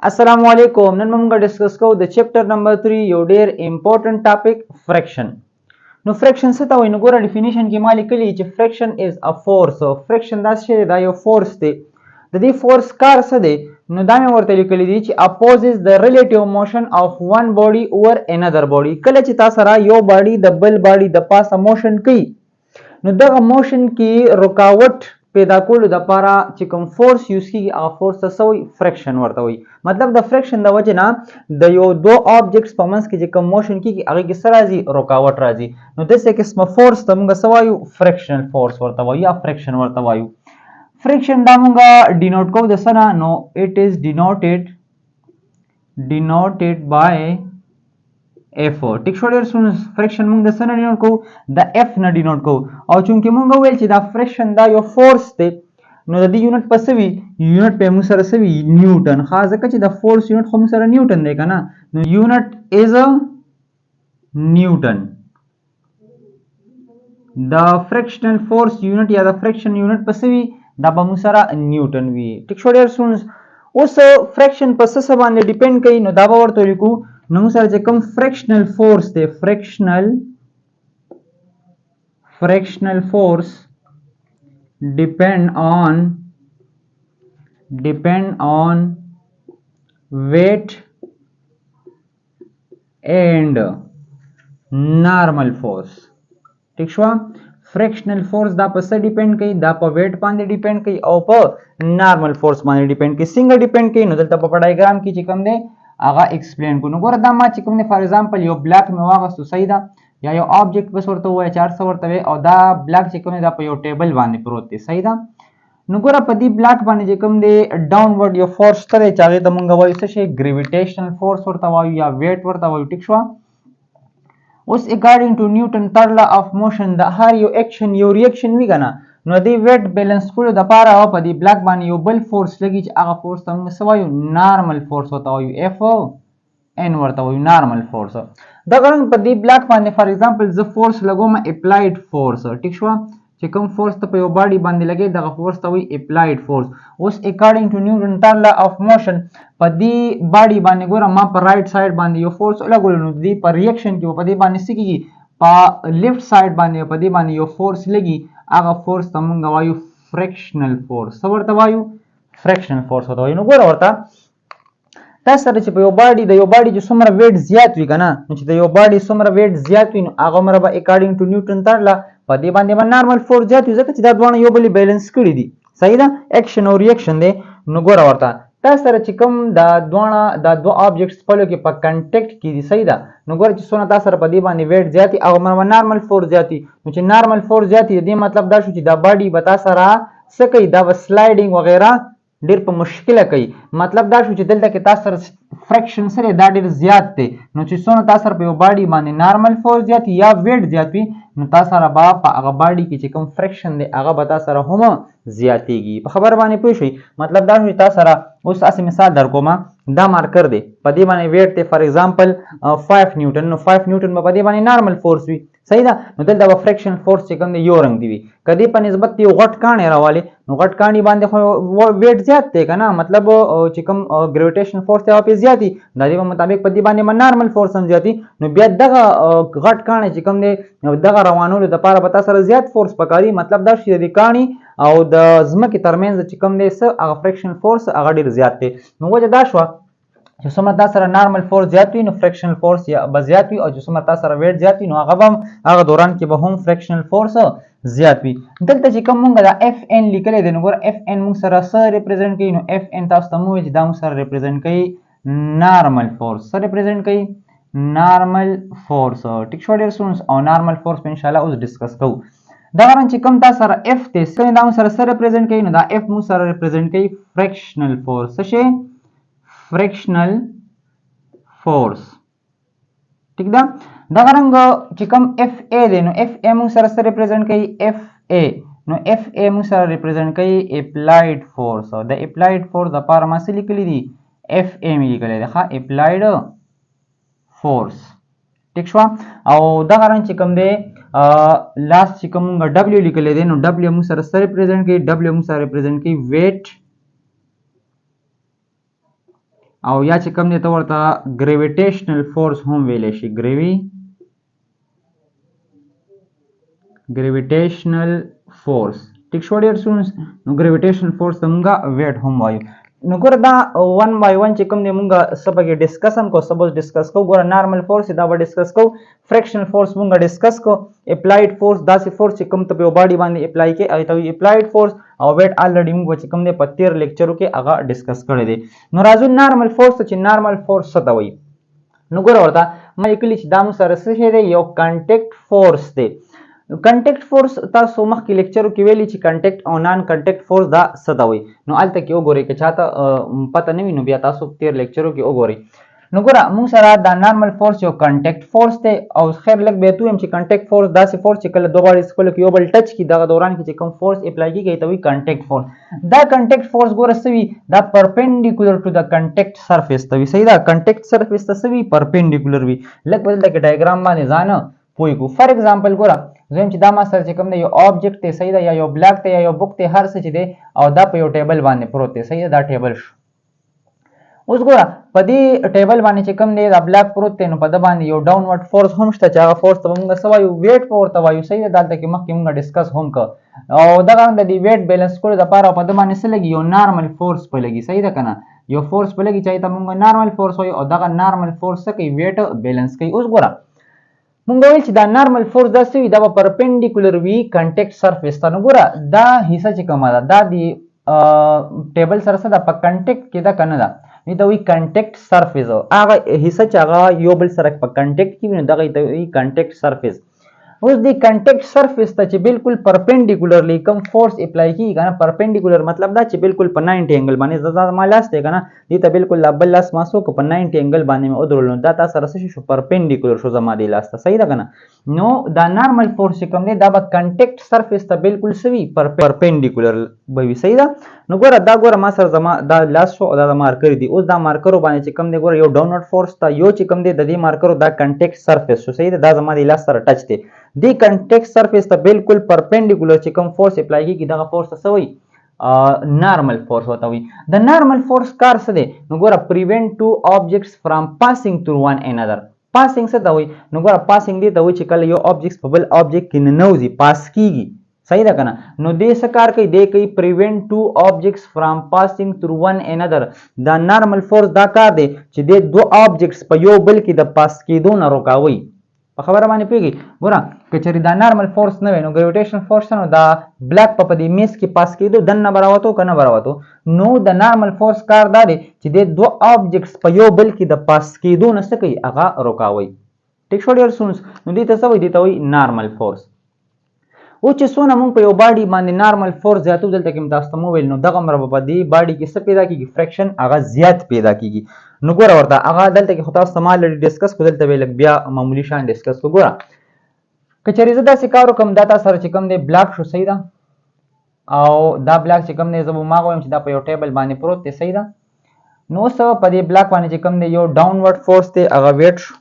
अस्सलाम वालेकुम नन मोंगा डिस्कस को द चैप्टर नंबर 3 यो डेयर इंपॉर्टेंट टॉपिक फ्रैक्शन नो फ्रैक्शन से ता नो गोरा डेफिनेशन की मालिक कली च friction is a force friction दा शे दा यो फोर्स ते द दी फोर्स कार से दे नो दा में वर्ते लिखली दी च opposes the relative motion of one body over another body कले च ता सरा यो बॉडी द बल बॉडी द पास मोशन की नो द मोशन की रुकावट पैदा کولو د پاره چې کوم فورس یوز کیږي هغه فورس ته سوی فرکشن ورته وي مطلب د فرکشن د وجه نه د یو دو آبجیکټس په منځ کې چې کوم موشن کیږي هغه کې څه راځي رکاوټ راځي نو داسې قسمه فورس ته موږ څه وایو فرکشنل فورس ورته وایو یا فرکشن ورته وایو فرکشن دا موږ ډینوټ کوو د څه نه نو اټ از ډینوټډ بای F ټیک شو ډیر سون فرکشن موږ د سن ډینوټ کو د F نه ډینوټ کو او چونکه موږ ویل چې دا فرکشن دا یو فورس دی نو د دې یونټ په سوي یونټ په موږ سره سوي نیوټن خاصه چې د فورس یونټ خو موږ سره نیوټن دی کنه نو یونټ از نیوټن د فرکشنل فورس یونټ یا د فرکشن یونټ په سوي دا به موږ سره نیوټن وي ټیک شو ډیر سون اوس فرکشن په څه باندې ډیپند کوي نو دا به ورته لیکو نو سره چې کوم فرکشنل فورس دی فرکشنل فورس depend on weight and normal force ٹھیک شو فرکشنل فورس دا په څه ډیپند کوي دا په ویټ باندې ډیپند کوي او په نارمل فورس باندې ډیپند کوي څنګه ډیپند کوي نو دلته په ډایګرام کې چې کوم دی هغه ایکسپلین کو نو ګوره دا ما چې کوم نه فار ایگزامپل یو بلاک مې واغستو صحیح ده یا یو آبجیکټ بس ورته وای 400 ورته وای او دا بلاک چې کوم دا په یو ټیبل باندې پروت دی صحیح ده نو ګوره په دې بلاک باندې چې کوم دی ډاونورډ یو فورس ترې چاغې ته مونږ وایو څه شي ګریویټیشنل فورس ورته وایو یا ویټ ورته وایو ټیک شو اوس اکارډینګ ټو نیوټن تھرډ لا اف موشن د هر یو ایکشن یو ریاکشن وی کنه نو دی ویټ بیلانس کولو د پاره او په دی بلاک باندې یو بل فورس لګی چې هغه فورس ته موږ سوایو نارمل فورس وته وایو اف ان ورته وایو نارمل فورس دا څنګه په دی بلاک باندې فار ایگزامپل ز فورس لګوم اپلایډ فورس ټیک شو چې کوم فورس ته په یو باډي باندې لګي دغه فورس ته وایي اپلایډ فورس اوس اکارډینګ ټو نیوټن تھرډ لا اف موشن په دی باډي باندې ګوره ما په رائټ سایډ باندې یو فورس لګول نو دی په ریاکشن کې په دی باندې سکیږي په لیفت سایډ باندې په دی باندې یو فورس لګي هغه فورس ته مونږ وایو فرکشنل فورس ورته وایو فرکشنل فورس ورته وایو نو ګوره ورته تاسو سره چې په یو باډي د یو باډي چې څومره ویټ زیات وي کنه نو چې د یو باډي څومره ویټ زیات وي نو هغه مره به اکارډینګ ټو نیوټن تھرډ لا په دې باندې به نارمل فورس زیات وي ځکه چې دا دوه یو بل بیلانس کړي دي صحیح ده ایکشن او ریاکشن دی نو ګوره ورته تاسو سره چې کوم دا دوه آبجیکټس په لکه په کنټیکټ کې دي صحیح ده نو ګوره چې څونه تاسو سره په دې باندې ویټ زیاتی او مره نارمل فورس زیاتی نو چې نارمل فورس زیاتی دې مطلب دا شو چې دا باډي به تاسو سره څه کوي دا سلایډینګ وغیرہ ډیر په مشکله کوي مطلب دا شو چې دلته کې تاسو سره فرکشن سره دا ډیر زیات دی نو چې څونه تاسو سره په یو باډي باندې نارمل فورس زیات یا ویټ زیات وي نو تاسو سره به په هغه باډي کې چې کوم فرکشن دی هغه به تاسو سره هم زیاتیږي په خبر باندې پوه شئ مطلب دا شو چې تاسو سره اوس اسې مثال درکوم دا مارکر دی په دې باندې ویټ ته فار ایگزامپل 5 نیوټن نو 5 نیوټن په دې باندې نارمل فورس وي صحیح ده نو دلته به فرکشن فورس چې کوم دی یو رنگ دی وي کدی په نسبت یو غټ کانه راوالی نو غټ کانی باندې خو ویټ زیات دی کنه مطلب چې کوم ګریویټیشن فورس ته په زیاتی د دې مطابق په دې باندې نارمل فورس هم زیاتی نو بیا دغه غټ کانه چې کوم دی دغه روانولو د لپاره به تاسو سره زیات فورس پکاري مطلب دا چې د کانی او د ځمکې ترمنځ چې کوم دی څه هغه فرکشن فورس هغه ډیر زیات دی نو وجه دا شو چې څومره تاسو سره نارمل فورس زیات وي نو فرکشنل فورس یا به زیات وي او چې څومره تاسو سره ویټ زیات وي نو هغه دوران کې به هم فرکشنل فورس زیات وي دلته چې کوم مونږ دا اف ان لیکلی دی نو ګوره اف ان مونږ سره څه ریپرزینټ کوي نو اف ان تاسو ته مو وایي چې دا مونږ سره ریپرزینټ کوي نارمل فورس څه ریپرزینټ کوي نارمل فورس ټیک شو ډیر سونس او نارمل فورس په ان شاء الله اوس ډسکس کوو دا غران چې کوم تاسو سره اف ته څه دا مونږ سره ریپرزینټ کوي نو دا اف مونږ سره ریپرزینټ کوي فرکشنل فورس څه شي فرکشنل فورس ٹھیک ده دا رنګ چې کوم اف ا دی نو اف ا موږ سره ریپرزینټ کوي اف ا نو اف ا موږ سره ریپرزینټ کوي اپلایډ فورس او د اپلایډ فورس د پاره ما څه لیکلي دي اف ا مې لیکلي دی ښه اپلایډ فورس ٹھیک شو او دا رنګ چې کوم دی لاست چې کوم ډبلیو لیکلي دی نو ډبلیو موږ سره ریپرزینټ کوي ډبلیو موږ سره ریپرزینټ کوي ویټ او یا چې کوم دی ته ورته ګریویټیشنل فورس هم ویلی شي ګریویټیشنل فورس ټیک شو ډیر سونس نو ګریویټیشنل فورس ته مونږه ویټ هم وایو نو ګوره دا 1 by 1 چې کوم دی مونږه سبق ډیسکس هم کو سبق ډیسکس کو ګوره نارمل فورس دا به ډیسکس کو فریکشنل فورس مونږه ډیسکس کو اپلایډ فورس داسې فورس چې کوم ته په باډي باندې اپلای کې ایته اپلایډ فورس او ویټ الریډي مونږ چې کوم دی په 13 لیکچرو کې هغه ډیسکس کړی دی نو راځو نارمل فورس چې نارمل فورس څه ته وایي نو ګوره ورته ما لیکلی چې دا مو سره څه شی دی یو کنټیکټ فورس دی کنټیکټ فورس تاسو مخکې لیکچرو کې ویلي چې کنټیکټ او نان کنټیکټ فورس دا څه ته وایي نو هلته کې وګورئ که چاته پته نه وي نو بیا تاسو 13 لیکچرو کې وګورئ نو ګوره موږ سره دا نارمل فورس یو کنټیکټ فورس دی او خیر لږ بیا ته ویم چې کنټیکټ فورس داسې فورس چې کله دوه غاړې خپلو کې یو بل ټچ کړي دغه دوران کې چې کوم فورس اپلای کېږي ته وایي کنټیکټ فورس دا کنټیکټ فورس ګوره څه وي دا پرپینډیکولر ټو د کنټیکټ سرفیس ته وي صحیح ده کنټیکټ سرفیس ته څه وي پرپینډیکولر وي لږ په دلته کې ډایګرام باندې ځان پوه کړو فار ایگزامپل ګوره زم چې دا ما سره چې کوم دی یو آبجیکټ دی صحیح ده یا یو بلاک دی یا یو بک دی هر څه چې دی او دا په یو ټیبل باندې پروت دی صحیح ده دا ټیبل شو اوس ګوره په دې ټیبل باندې چې کوم دی دا بلاک پروت دی نو په ده باندې یو ډاونورډ فورس هم شته چې هغه فورس ته به موږ څه وایو ویټ په ورته وایو صحیح ده دلته کې مخکې موږ ډسکس هم کړ او دغه د دې ویټ بیلنس کولو دپاره په ده باندې څه لګي یو نارمل فورس په لګي صحیح ده که نه یو فورس په لګي چې ته موږ نارمل فورس وایو او دغه نارمل فورس څه کوي ویټ بیلنس کوي اوس ګوره مونږ ویل چې دا نارمل فورس دا څه وي دا به پرپینډیکولر وي کنټیکټ سرفیس ته نو ګوره دا حصه چې کومه ده دا د ټیبل سره څه ده په کنټیکټ کې ده که نه ده نو ته وایي کنټیکټ سرفیس هغه حصه چې هغه یو بل سره په کنټیکټ کې وي نو دغه ته وایي کنټیکټ سرفیس اوس د کنټیکټ سرفیس ته چې بالکل پرپینډیکولرلی کوم فورس اپلای کیږي کنه پرپینډیکولر مطلب دا چې بالکل په 90 انګل باندې ما لاس دی کنه دې ته بالکل لا بل لاس ما سو په 90 انګل باندې مې ودرول دا تاسو سره شو پرپینډیکولر شو زما دی لاس ته صحیح ده کنه نو دا نارمل فورس چې کوم دی دا به کنټیکټ سرفیس ته بالکل سوي پرپینډیکولر به وي صحیح ده نو ګوره دا ګوره ما سره زما دا لاس شو او دا مارکر دی اوس دا مارکرو باندې چې کوم دی ګوره یو ډاونورډ فورس ته یو چې کوم دی د دې مارکرو دا کنټیکټ سرفیس شو صحیح ده دا زما دی لاس سره ټچ دی دی کنټیکټ سرفیس ته بالکل پرپینډیکولر چې کوم فورس اپلای کیږي دغه فورس ته څه وایي نارمل فورس ورته وایي د نارمل فورس کار څه دی نو ګوره پریوینټ ټو آبجیکټس فرام پاسینګ تھرو ون انادر پاسینګ څه ته وایي نو ګوره پاسینګ دې ته وایي چې کله یو آبجیکټ په بل آبجیکټ کې ننوځي پاس کیږي صحیح ده کنه نو دې څه کار کوي دې کوي پریوینټ ټو آبجیکټس فرام پاسینګ تھرو ون انادر دا نارمل فورس دا کار دی چې دې دو آبجیکټس په یو بل کې د پاس کېدو نه روکاوي په خبره باندې پوهېږي ګوره که چېرې دا نارمل فورس نه وی نو ګریویټیشن فورس نو دا بلاک په دې میز کې پاس کېدو دننه به راوتو که نه به راوتو نو د نارمل فورس کار دا دی چې دې دو آبجیکټس په یو بل کې د پاس کېدو نه څه کوي هغه روکاوي ټیک شو ډېر سونس نو دې ته څه وایي دې ته وایي نارمل فورس او چې څونه موږ په یو باډي باندې نارمل فورس زیاتو دلته کې تاسو ته مو ویل نو دغه مره په دې باډي کې څه پیدا کېږي فریکشن هغه زیات پیدا کېږي نو ګوره ورته هغه دلته کې خو تاسو ته ما لري ډسکس کو دلته به لږ بیا معمولي شان ډسکس کو ګوره که چېرې زه داسې کار وکړم دا تاسو سره چې کوم دی بلاک شو صحیح ده او دا بلاک چې کوم دی زه به ما وایم چې دا په یو ټیبل باندې پروت دی صحیح ده نو اوس په دې بلاک باندې چې کوم دی یو ډاونورډ فورس دی هغه ویټ شو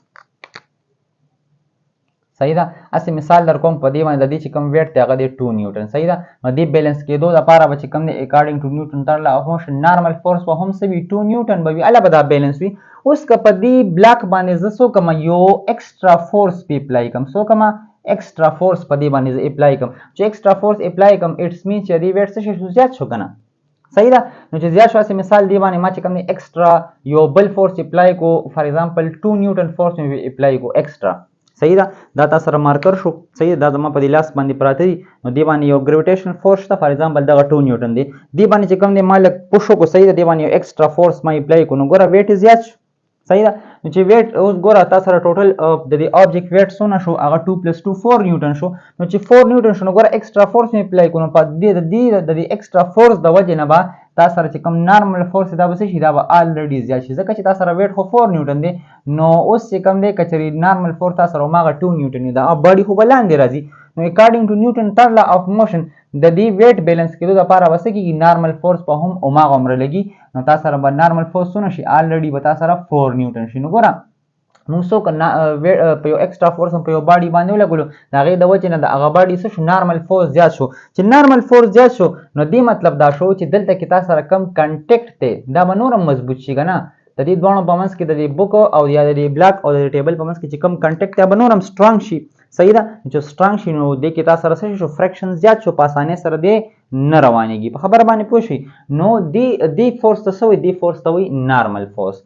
صحیح ده اسې مثال در کوم په دې باندې د دې چې کوم ویټ دی هغه دی 2 نیوټن صحیح ده نو دې بیلنس کېدو دپاره به چې کوم دی اکارډینګ ټو نیوټن تر لا موشن نارمل فورس به هم څه وي 2 نیوټن به وي هله به دا بیلنس وي اوس که په دې بلاک باندې زه څه وکړم یو ایکسټرا فورس پې اپلای کړم څه وکړم ایکسټرا فورس په دې باندې زه اپلای کړم چې ایکسټرا فورس اپلای کړم اټس مینس چې دې ویټ څه شو زیات شو که نه صحیح ده نو چې زیات شو مثال دی باندې ما چې کوم دی ایکسټرا یو بل فورس اپلای کو فار ایگزامپل 2 نیوټن فورس مې اپلای کو ایکسټرا صحیح ده دا تاسو سره مارکر شو صحیح دا زما په دې لاس باندې پراته دي نو دې باندې یو ګریویټیشن فورس شته فار ایگزامپل دغه 2 نیوټن دی دې باندې چې کوم دی ما لږ پوش وکړو صحیح ده دې باندې یو ایکسټرا فورس ما اپلای کو نو ګوره ویټ زیات شو صحیح ده نو چې ویټ اوس ګوره تاسو سره ټوټل د دې آبجیکټ ویټ څونه شو هغه 2 + 2 4 نیوټن شو نو چې 4 نیوټن شو نو ګوره ایکسټرا فورس مې اپلای کو نو په دې د دې ایکسټرا فورس د وجې نه به تاسو سره چې کوم نارمل فورس دا به څه شي دا به الریډي زیات شي ځکه چې تاسو سره ویټ خو 4 نیوټن دی نو اوس چې کوم دی که چېرې نارمل فورس تاسو سره هماغه 2 نیوټن وي دا باډي خو به لاندې راځي نو اکارډینګ ټو نیوټن ټر لا آف موشن د دې ویټ بیلنس کېدو دپاره به څه کېږي نارمل فورس په هم هماغه عمره لګي نو تاسو سره به نارمل فورس څونه شي الریډي به تاسو سره 4 نیوټن شي نو ګوره موږ څوک په یو ایکسټرا فورس هم په یو باډي باندې ولګولو د هغې د وجې نه د هغه باډي څه شو نارمل فورس زیات شو چې نارمل فورس زیات شو نو دې مطلب دا شو چې دلته کې تاسو سره کم کنټیکټ دی دا به نور هم مضبوط شي که نه د دې دوه په منځ کې د دې بوک او یا د دې بلاک او د ټیبل په منځ کې چې کوم کنټیکټ یا بنورم سترونګ شي صحیح ده چې سترونګ شي نو د کې تاسو سره شو فریکشن زیات شو په اسانه سره دی نه روانيږي په خبره باندې پوه شئ نو دی فورس ته سوی دی فورس ته وي نارمل فورس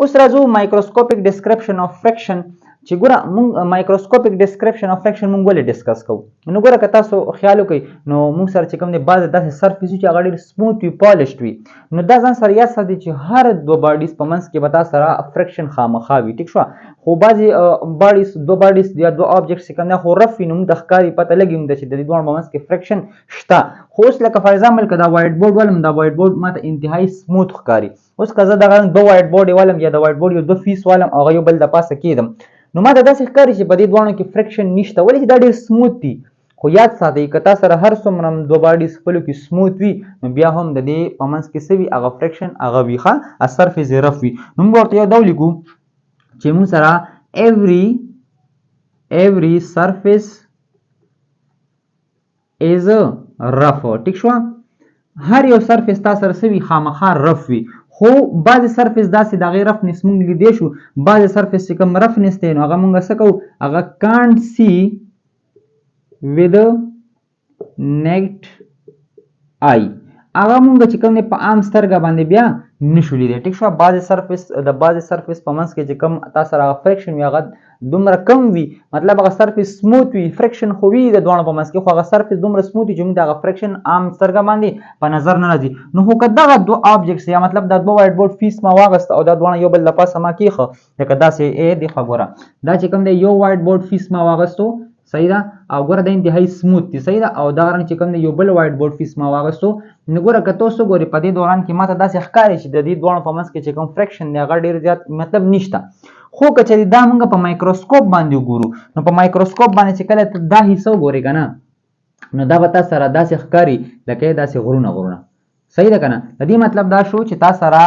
اوس راځو مایکروسکوپیک ډیسکرپشن اف فریکشن چې ګوره مونږ مایکروسکوپیک ډیسکرپشن اف فریکشن مونږ ولې ډیسکس کوو نو ګوره که تاسو خیال وکړئ نو مونږ سره چې کوم دی بعضې داسې سرفیس چې هغه ډېر سموث وي پالشډ وي نو دا ځان سره یاد ساتئ چې هر دوه باډیز په منځ کې به تا سره فریکشن خامخا وي ټیک شوه خو بعضې دوه باډیز یا دوه آبجکټس چې کوم دی خو رف وي نو مونږ ته ښکاري پته لګي مونږ ته چې د دې دواړو په منځ کې فریکشن شته خو اوس لکه فار ایگزامپل که دا وایټ بورډ ولم دا وایټ بورډ ماته انتهایی سموث ښکاري اوس که زه دغه دوه وایټ بورډ ولم یا د وایټ بورډ یو دوه فیس والم او هغه یو بل د پاسه کېدم نو ما ته داسې ښکاري چې په دې دواړو کې فریکشن نشته ولې چې دا ډېر سموث دي خو یاد ساتئ که تا سره هر څومره دوه باډیز خپلو کې سموث وي نو بیا هم د دې په منځ کې څه وي هغه فریکشن هغه وي ښه سرفیس یې رف وي نو موږ ورته یو دا ولیکو چې موږ سره every surface is rough ټیک شوه هر یو سرفیس تا سره څه وي خامخا رف وي خو بعضې سرفیس داسې د هغې رفنس مونږ لیدی شو بعضې سرفیس چې کوم رفنس دی نو هغه مونږ څه کوو هغه کانټ سی with naked eye هغه مونږ چې کوم دی په عام سترګه باندې بیا نشو لیدی ټیک شوه بعضې سرفیس د بعضې سرفیس په منځ کې چې کوم تا سره هغه فریکشن وي هغه دومره کم وي مطلب هغه سرفیس سموث وي فریکشن خو وي د دواړو په منځ کې خو هغه سرفیس دومره سموث وي چې موږ د هغه فریکشن عام سترګه باندې په نظر نه راځي نو خو که دغه دوه آبجکټس یا مطلب دا دوه وایټ بورډ فیس ما واغسته او دا دواړه یو بل د پاسه ما کېښه لکه داسې دی ښه ګوره دا چې کوم دی یو وایټ بورډ فیس ما واغستو صحیح ده او ګوره دا انتهایی سموث دی صحیح ده او دغه رنګ چې کوم دی یو بل وایټ بورډ فیس ما واغستو نو ګوره که تاسو ګورئ په دې دوران کې ماته داسې ښکاري چې د دې دواړو په منځ کې چې کوم فریکشن دی هغه ډېر زیات مطلب نشته خو که چېرې دا موږ په مایکروسکوپ باندې وګورو نو په مایکروسکوپ باندې چې کله ته دا حصه وګورې که نه نو دا به تا سره داسې ښکاري لکه داسې غرونه صحیح ده که نه د دې مطلب دا شو چې تا سره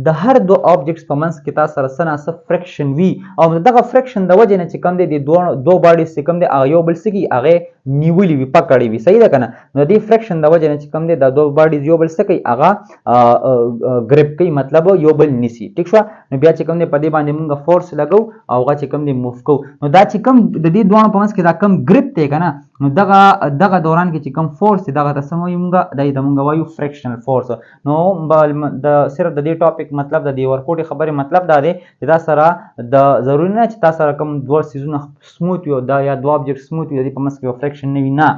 د هر دوه آبجکټس په منځ کې تا سره څه ناڅه فریکشن وي او دغه فریکشن د وجې نه چې کوم دی د دوه باډیز چې کوم دی هغه یو بل څه کوي هغې نیولي وي پکړې وي صحیح ده که نه نو د دې فریکشن د وجې نه چې کوم دی د دوه باډیز یو بل څه کوي هغه ګریپ کوي مطلب یو بل نیسي ټیک شوه نو بیا چې کوم دی په دې باندې مونږ فورس لګو او هغه چې کوم دی موف کوو نو دا چې کوم د دې دواړو په منځ کې دا کوم ګریپ دی که نه نو دغه دوران کې چې کوم فورس دی دغه ته څه وایو مونږ دا د مونږ وایو فریکشنل فورس نو د صرف د دې ټاپک مطلب د دې ورکوټې خبرې مطلب دا دی چې دا سره د ضروري نه چې تا سره کوم دوه څیزونه سموث وي دا یا دوه آبجکټ سموث وي د دې په منځ کې یو فریکشن نه وي نه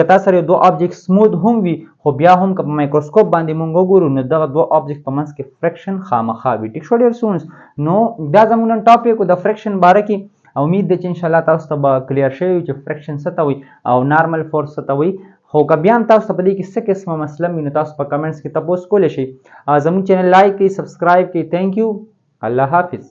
که تا سره یو دوه آبجکټ سموث هم وي خو بیا هم که په مایکروسکوپ باندې مونږ وګورو نو دغه دوه آبجکټ په منځ کې فریکشن خامخا وي ټیک شو ډېر سونس نو دا زموږ نن ټاپک د فریکشن باره کې امید ده چې انشاءالله تاسو ته به کلیر شوی وي چې فریکشن څه ته وایي او نارمل فورس څه ته وایي خو که بیا هم تاسو ته په دې کې څه قسمه مسله وي نو تاسو په کمنټس کې تپوس کولی شئ زموږ چینل لایک کړئ سبسکرایب کړئ تھینک یو الله حافظ